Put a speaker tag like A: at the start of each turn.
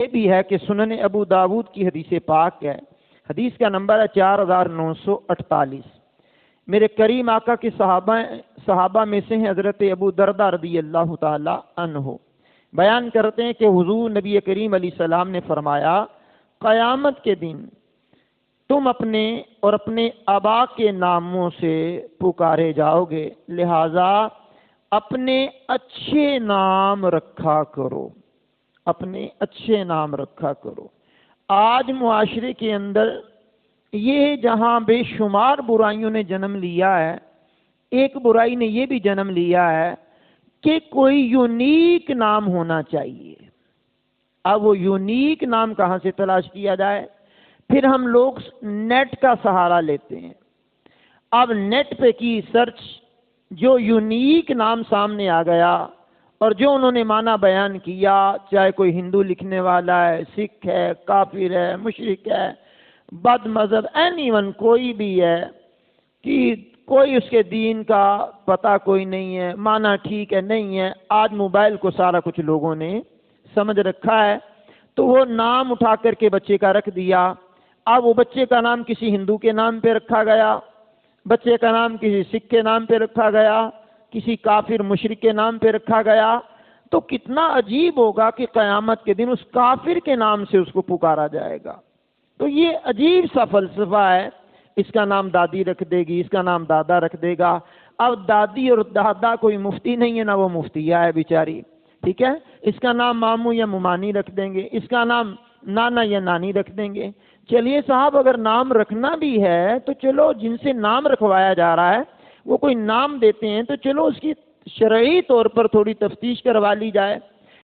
A: یہ بھی ہے کہ سنن ابو داود کی حدیث پاک ہے، حدیث کا نمبر ہے 4948۔ میرے کریم آقا کے صحابہ میں سے ہیں حضرت ابو دردہ رضی اللہ تعالی عنہ، بیان کرتے ہیں کہ حضور نبی کریم علیہ السلام نے فرمایا، قیامت کے دن تم اپنے اور اپنے آبا کے ناموں سے پکارے جاؤ گے، لہذا اپنے اچھے نام رکھا کرو، اپنے اچھے نام رکھا کرو۔ آج معاشرے کے اندر یہ جہاں بے شمار برائیوں نے جنم لیا ہے، ایک برائی نے یہ بھی جنم لیا ہے کہ کوئی یونیک نام ہونا چاہیے۔ اب وہ یونیک نام کہاں سے تلاش کیا جائے؟ پھر ہم لوگ نیٹ کا سہارا لیتے ہیں۔ اب نیٹ پہ کی سرچ، جو یونیک نام سامنے آ گیا اور جو انہوں نے معنی بیان کیا، چاہے کوئی ہندو لکھنے والا ہے، سکھ ہے، کافر ہے، مشرک ہے، بد مذہب، اینی ون کوئی بھی ہے، کہ کوئی اس کے دین کا پتہ کوئی نہیں ہے، معنی ٹھیک ہے نہیں ہے، آج موبائل کو سارا کچھ لوگوں نے سمجھ رکھا ہے، تو وہ نام اٹھا کر کے بچے کا رکھ دیا۔ اب وہ بچے کا نام کسی ہندو کے نام پہ رکھا گیا، بچے کا نام کسی سکھ کے نام پہ رکھا گیا، کسی کافر مشرک کے نام پہ رکھا گیا، تو کتنا عجیب ہوگا کہ قیامت کے دن اس کافر کے نام سے اس کو پکارا جائے گا۔ تو یہ عجیب سا فلسفہ ہے، اس کا نام دادی رکھ دے گی، اس کا نام دادا رکھ دے گا۔ اب دادی اور دادا کوئی مفتی نہیں ہے، نہ وہ مفتیہ ہے بیچاری، ٹھیک ہے، اس کا نام ماموں یا ممانی رکھ دیں گے، اس کا نام نانا یا نانی رکھ دیں گے۔ چلیے صاحب، اگر نام رکھنا بھی ہے تو چلو، جن سے نام رکھوایا جا رہا ہے وہ کوئی نام دیتے ہیں تو چلو اس کی شرعی طور پر تھوڑی تفتیش کروا لی جائے۔